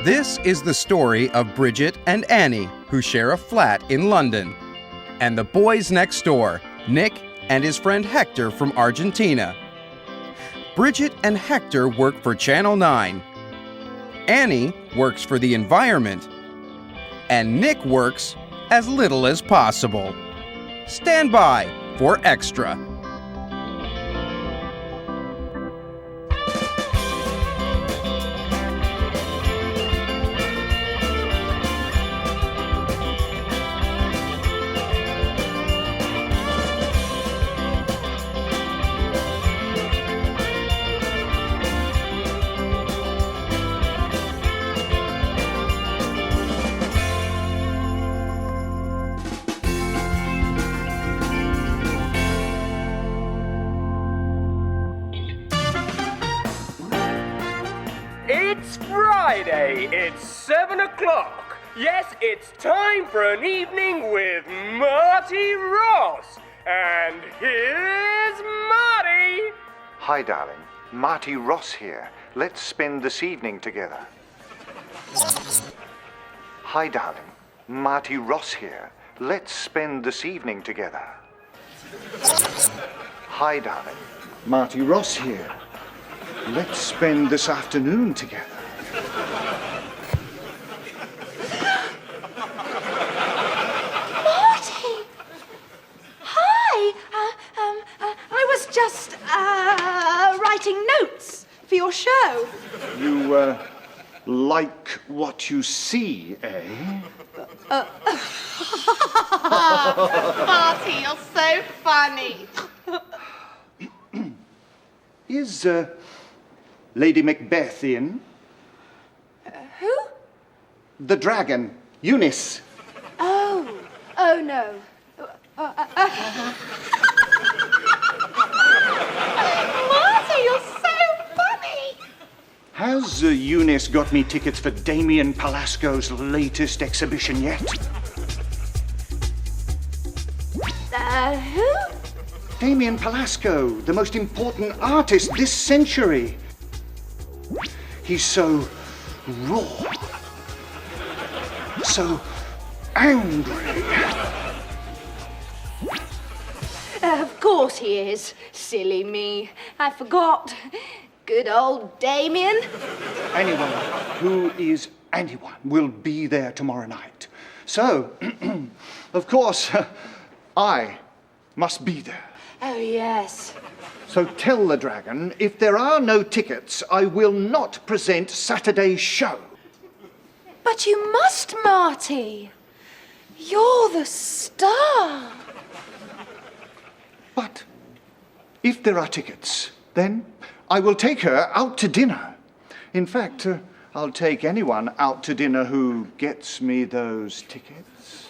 This is the story of Bridget and Annie, who share a flat in London, and the boys next door, Nick and his friend Hector from Argentina. Bridget and Hector work for Channel 9. Annie works for the environment, and Nick works as little as possible. Stand by for Extra. It's Friday, it's 7 o'clock. Yes, it's time for an evening with Marty Ross. And here's Marty. Hi, darling. Marty Ross here. Let's spend this evening together. Hi, darling. Marty Ross here. Let's spend this evening together. Hi, darling. Marty Ross here. Let's spend this afternoon together. Marty! Hi! I was just, writing notes for your show. You, like what you see, eh? Marty, you're so funny. Is, Lady Macbeth in? Who? The dragon, Eunice. Oh no. Marty, you're so funny. Has Eunice got me tickets for Damien Palasco's latest exhibition yet? Who? Damien Palasco, the most important artist this century. He's so raw, so angry. Of course he is. Silly me. I forgot. Good old Damien. Anyone who is anyone will be there tomorrow night. So, of course, I must be there. Oh, yes. So tell the dragon, if there are no tickets, I will not present Saturday's show. But you must, Marty. You're the star. But if there are tickets, then I will take her out to dinner. In fact, I'll take anyone out to dinner who gets me those tickets.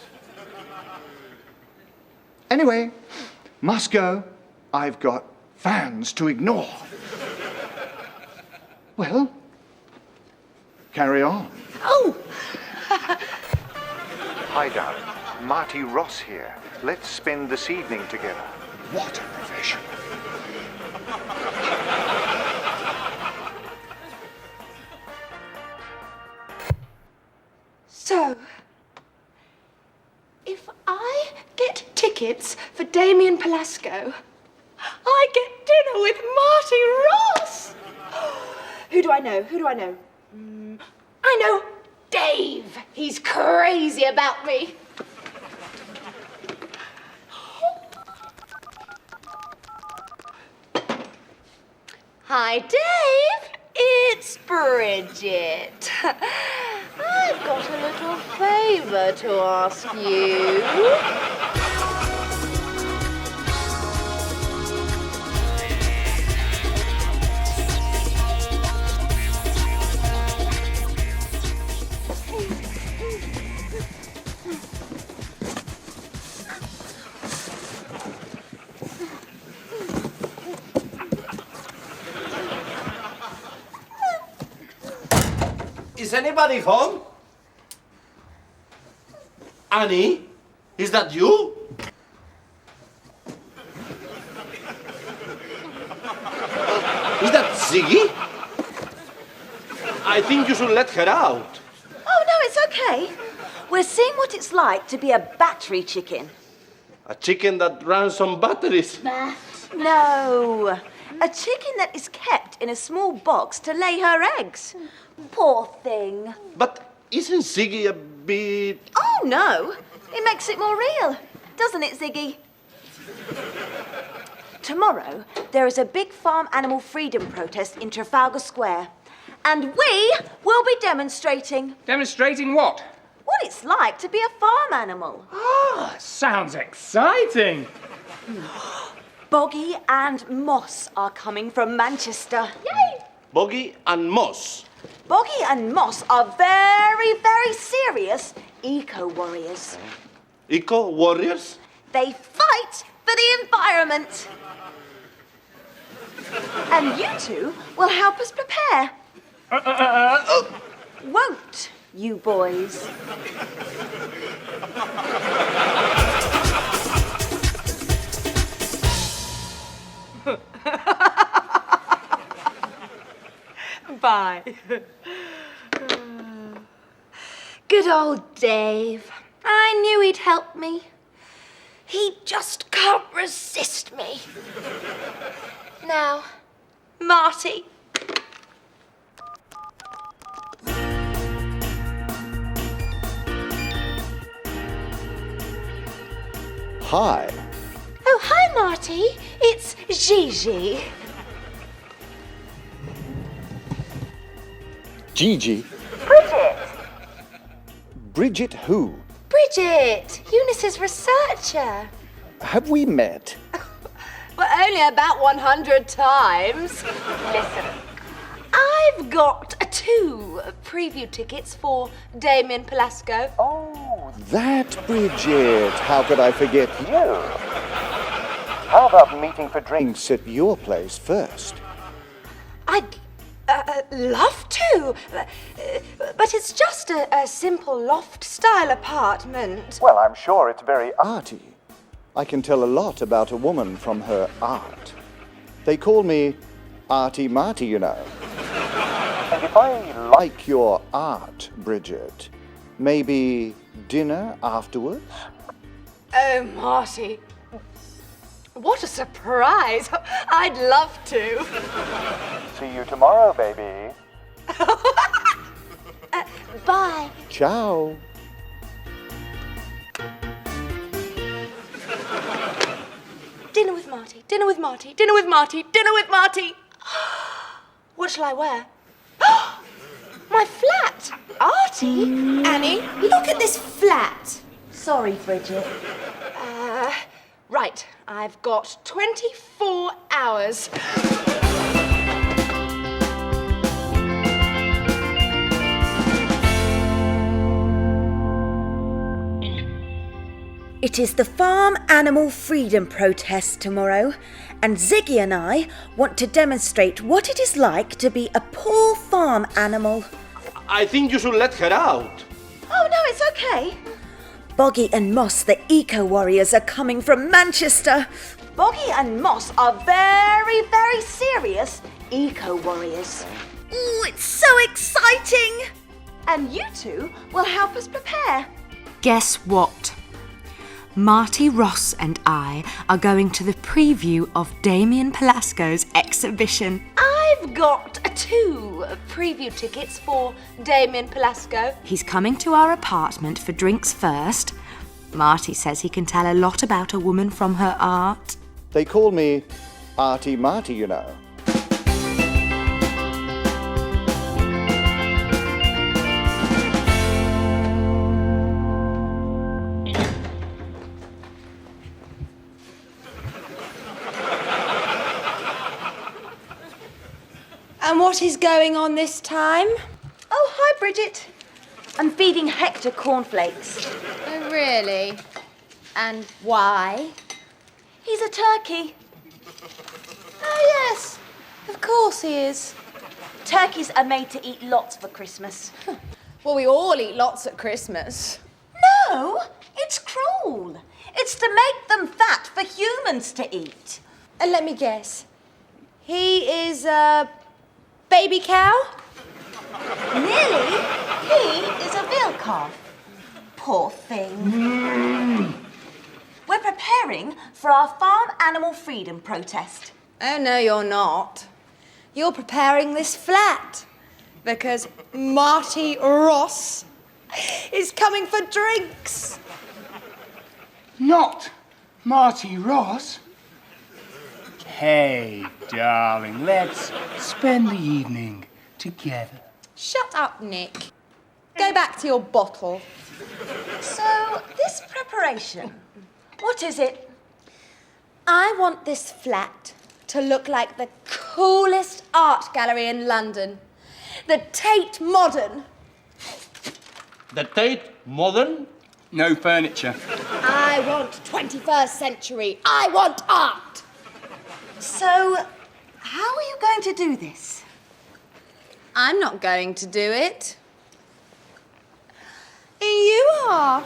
Anyway, must go. I've got fans to ignore. Well, carry on. Oh! Hi, darling. Marty Ross here. Let's spend this evening together. What a profession. So, if I get tickets for Damien Palasco, I get dinner with Marty Ross! Who do I know? I know Dave. He's crazy about me. Hi, Dave. It's Bridget. I've got a little favor to ask you. Is anybody home? Annie? Is that you? Is that Ziggy? I think you should let her out. it's okay. We're seeing what it's like to be a battery chicken. A chicken that runs on batteries. No, a chicken that is kept in a small box to lay her eggs. Poor thing. But isn't Ziggy a bit... Oh, no. It makes it more real, doesn't it, Ziggy? Tomorrow, there is a big farm animal freedom protest in Trafalgar Square. And we will be demonstrating Demonstrating what? what it's like to be a farm animal. Ah, sounds exciting. Boggy and Moss are coming from Manchester. Yay! Boggy and Moss? Boggy and Moss are very, very serious eco-warriors. Eco-warriors? They fight for the environment. And you two will help us prepare. Won't you, boys? Bye. Good old Dave. I knew he'd help me. He just can't resist me. Now, Marty. Hi. Oh, hi, Marty. It's Gigi. Gigi. Bridget. Bridget who? Bridget, Eunice's researcher. Have we met? Well, only about 100 times. Listen, I've got 2 preview tickets for Damien Pelasco. Oh, that Bridget. How could I forget you? How about meeting for drinks at your place first? I'd love to, but it's just a simple loft-style apartment. Well, I'm sure it's very arty. I can tell a lot about a woman from her art. They call me Arty Marty, you know. And if I like your art, Bridget, maybe dinner afterwards? Oh, Marty, what a surprise! I'd love to. See you tomorrow, baby. Bye. Ciao. Dinner with Marty, dinner with Marty, dinner with Marty, dinner with Marty. What shall I wear? My flat. Artie? Annie, look at this flat. Sorry, Bridget. Right, I've got 24 hours. It is the Farm Animal Freedom Protest tomorrow, and Ziggy and I want to demonstrate what it is like to be a poor farm animal. I think you should let her out. Oh, no, it's okay. Boggy and Moss, the eco-warriors, are coming from Manchester. Boggy and Moss are very, very serious eco-warriors. Ooh, it's so exciting! And you two will help us prepare. Guess what? Marty Ross and I are going to the preview of Damien Pelasco's exhibition. I've got 2 preview tickets for Damien Pelasco. He's coming to our apartment for drinks first. Marty says he can tell a lot about a woman from her art. They call me Arty Marty, you know. And what is going on this time? Oh, hi, Bridget. I'm feeding Hector cornflakes. Oh, really? And why? He's a turkey. Oh, yes. Of course he is. Turkeys are made to eat lots for Christmas. Well, we all eat lots at Christmas. No, it's cruel. It's to make them fat for humans to eat. And let me guess. He is a baby cow? Nearly. He is a veal calf. Poor thing. We're preparing for our farm animal freedom protest. Oh, no, you're not. You're preparing this flat because Marty Ross is coming for drinks. Not Marty Ross. Hey, darling, let's spend the evening together. Shut up, Nick. Go back to your bottle. So, this preparation, what is it? I want this flat to look like the coolest art gallery in London. The Tate Modern. The Tate Modern? No furniture. I want 21st century. I want art. So, how are you going to do this? I'm not going to do it. You are.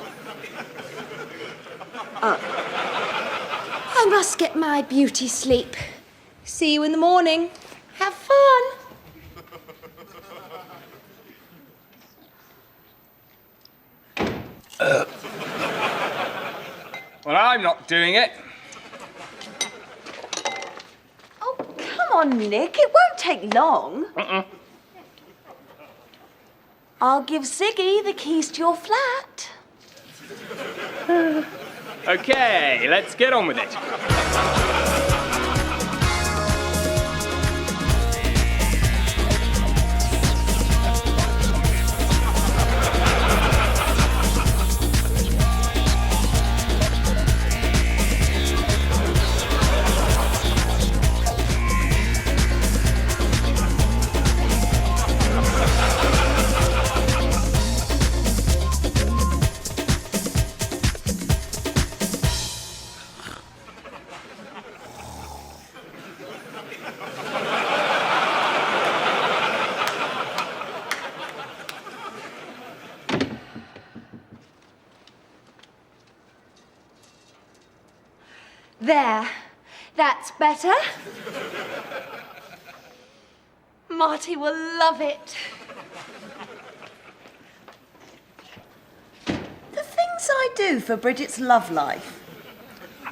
I must get my beauty sleep. See you in the morning. Have fun. Well, I'm not doing it. Oh, come on, Nick. It won't take long. I'll give Ziggy the keys to your flat. Okay, let's get on with it. There. That's better. Marty will love it. The things I do for Bridget's love life.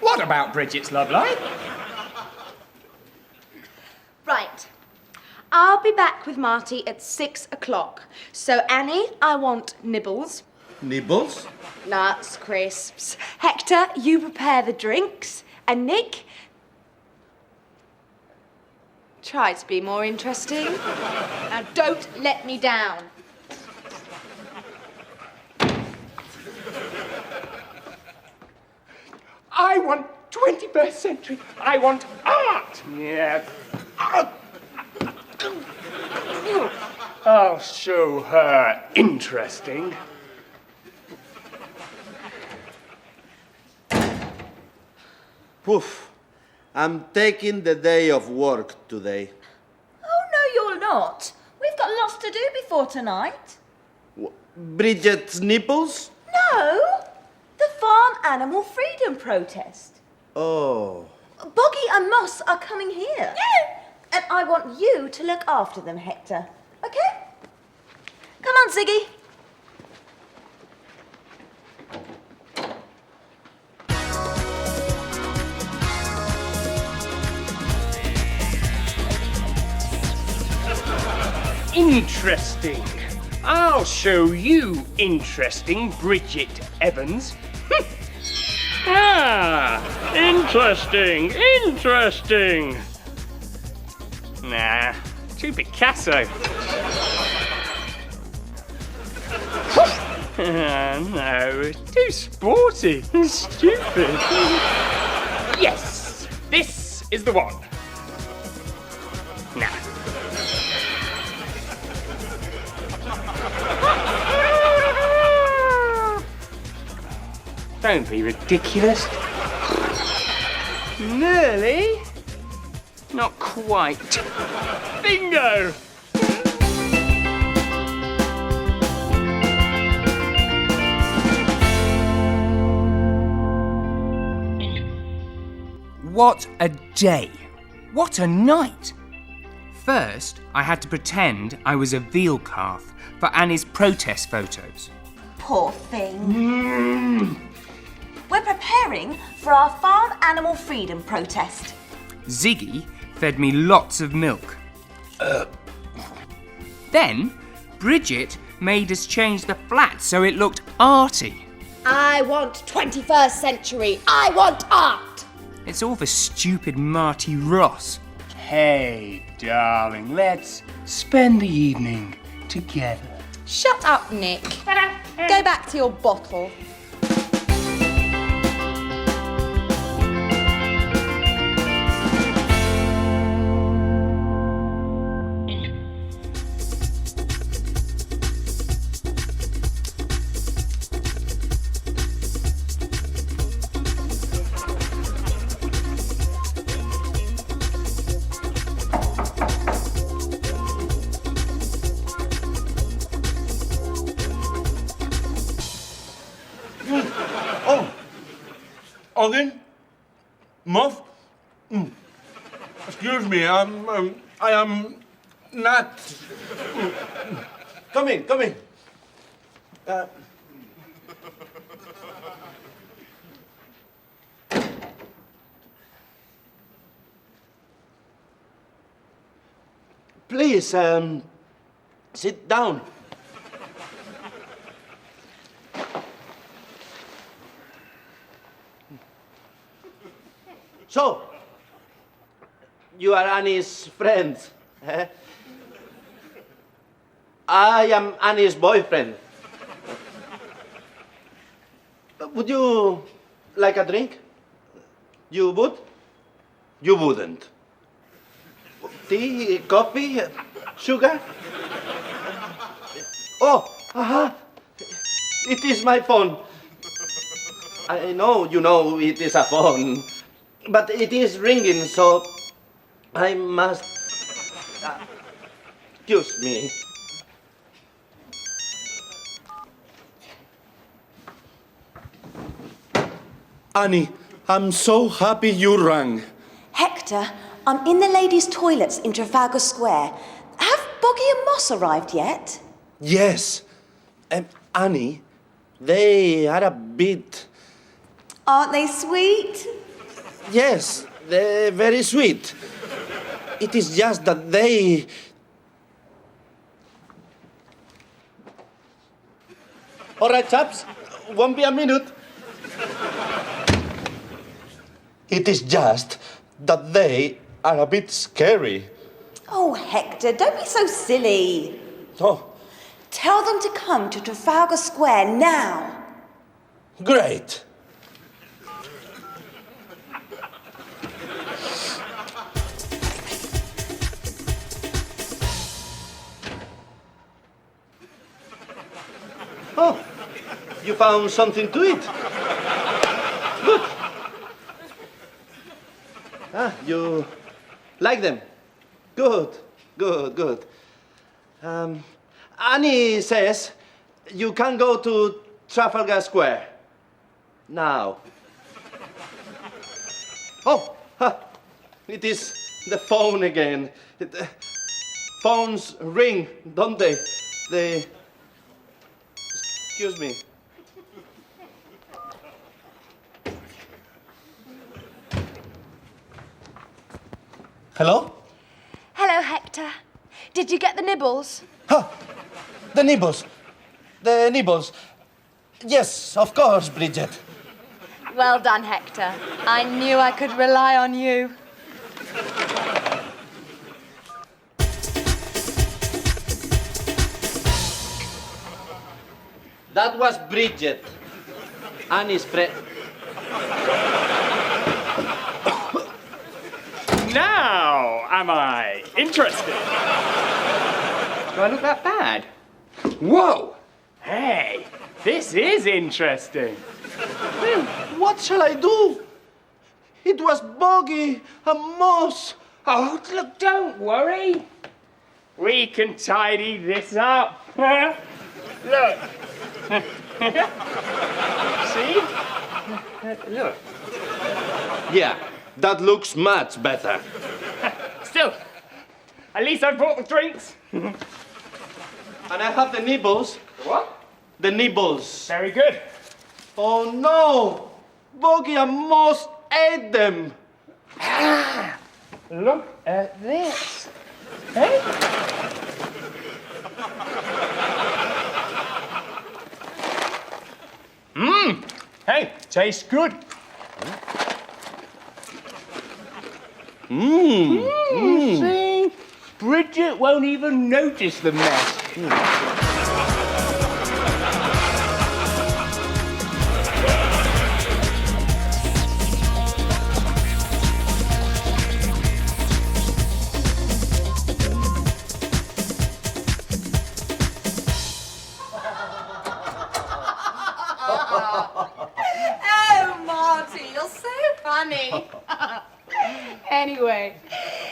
What about Bridget's love life? Right. I'll be back with Marty at 6 o'clock. So, Annie, I want nibbles. Nibbles? Nuts, crisps. Hector, you prepare the drinks. And Nick, try to be more interesting. Now don't let me down. I want 21st century. I want art. Yeah. I'll show her interesting. Poof. I'm taking the day of work today. Oh, no, you're not. We've got lots to do before tonight. Bridget's nipples? No, the farm animal freedom protest. Oh. Boggy and Moss are coming here. And I want you to look after them, Hector. Okay? Come on, Ziggy. Interesting. I'll show you interesting, Bridget Evans. Interesting, interesting. Nah, too Picasso. No, too sporty, stupid. Yes, this is the one. Nah. Don't be ridiculous. Nearly. Not quite. Bingo! What a day! What a night! First, I had to pretend I was a veal calf for Annie's protest photos. poor thing. We're preparing for our farm animal freedom protest. Ziggy fed me lots of milk. Then, Bridget made us change the flat so it looked arty. I want 21st century. I want art. It's all for stupid Marty Ross. Hey, darling, let's spend the evening together. Shut up, Nick. Go back to your bottle. Ogden? Muff? Excuse me, I am not... Come in, come in. Please, sit down. So, you are Annie's friend, eh? I am Annie's boyfriend. Would you like a drink? You would? You wouldn't. Tea, coffee, sugar? Oh, it is my phone. I know you know it is a phone. But it is ringing, so I must... excuse me. Annie, I'm so happy you rang. Hector, I'm in the ladies' toilets in Trafalgar Square. Have Boggy and Moss arrived yet? Yes. Annie, they are a bit... Aren't they sweet? Yes, they're very sweet. It is just that they... All right, chaps. Won't be a minute. It is just that they are a bit scary. Oh, Hector, don't be so silly. Oh, Tell them to come to Trafalgar Square now. great. Oh, you found something to eat. Good. You like them? Good, good, good. Annie says you can go to Trafalgar Square now. Oh, it is the phone again. Phones ring, don't they? They... Excuse me. Hello? Hello, Hector. Did you get the nibbles? The nibbles. The nibbles. Yes, of course, Bridget. Well done, Hector. I knew I could rely on you. That was Bridget. Annie's friend. Now, am I interested? Do I look that bad? Whoa! Hey, this is interesting. Well, what shall I do? It was Boggy and Moss. Oh, look, don't worry. We can tidy this up. Look. See? Look. Yeah, that looks much better. Still, at least I brought the drinks. And I have the nibbles. What? The nibbles. Very good. Oh no! Boggy and Moss ate them. Look at this. Hey? Hey, tastes good. See? Bridget won't even notice the mess. Oh, Marty, you're so funny. Anyway,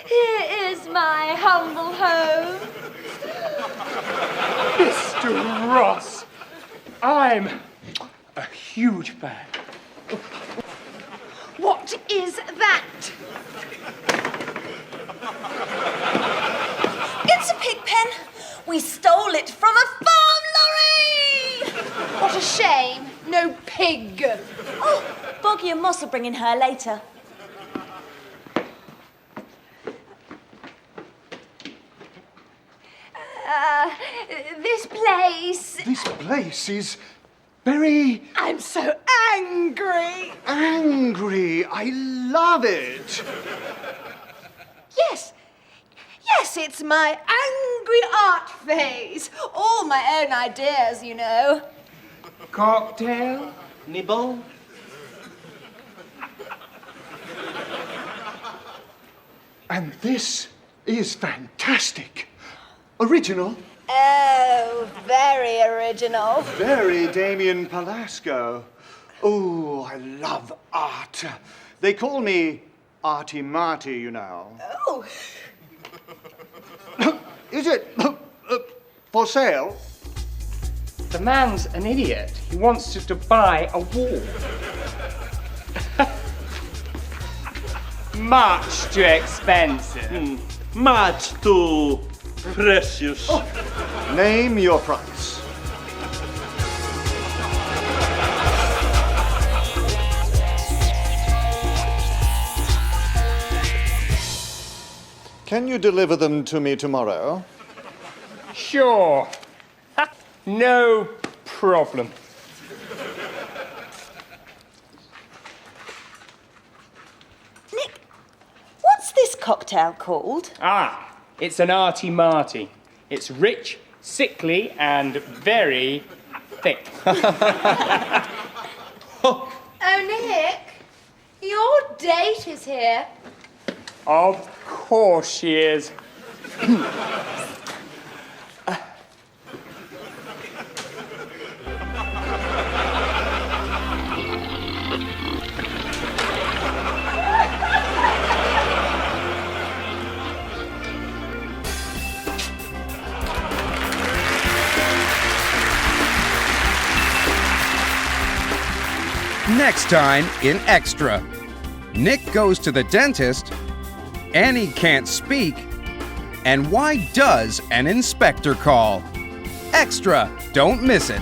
here is my humble home. Mr. Ross, I'm a huge fan. What is that? It's a pig pen. We stole it from a farm lorry. What a shame. No pig. Oh, Boggy and Moss are bringing her later. This place. This place is very I'm so angry. angry. I love it. Yes. Yes, it's my angry art phase. All my own ideas, you know. Cocktail? Nibble. And this is fantastic. Original. Oh, very original. Very Damien Palasco. Oh, I love art. They call me Artie Marty, you know. Oh, Is it for sale? The man's an idiot. He wants us to buy a wall. Much too expensive. Much too precious. Name your price. Can you deliver them to me tomorrow? Sure. No problem. Nick, what's this cocktail called? Ah, it's an Artie Marty. It's rich, sickly, and very thick. oh, Nick, your date is here. Of course she is. Next time in Extra, Nick goes to the dentist, Annie can't speak, and why does an inspector call? Extra, don't miss it.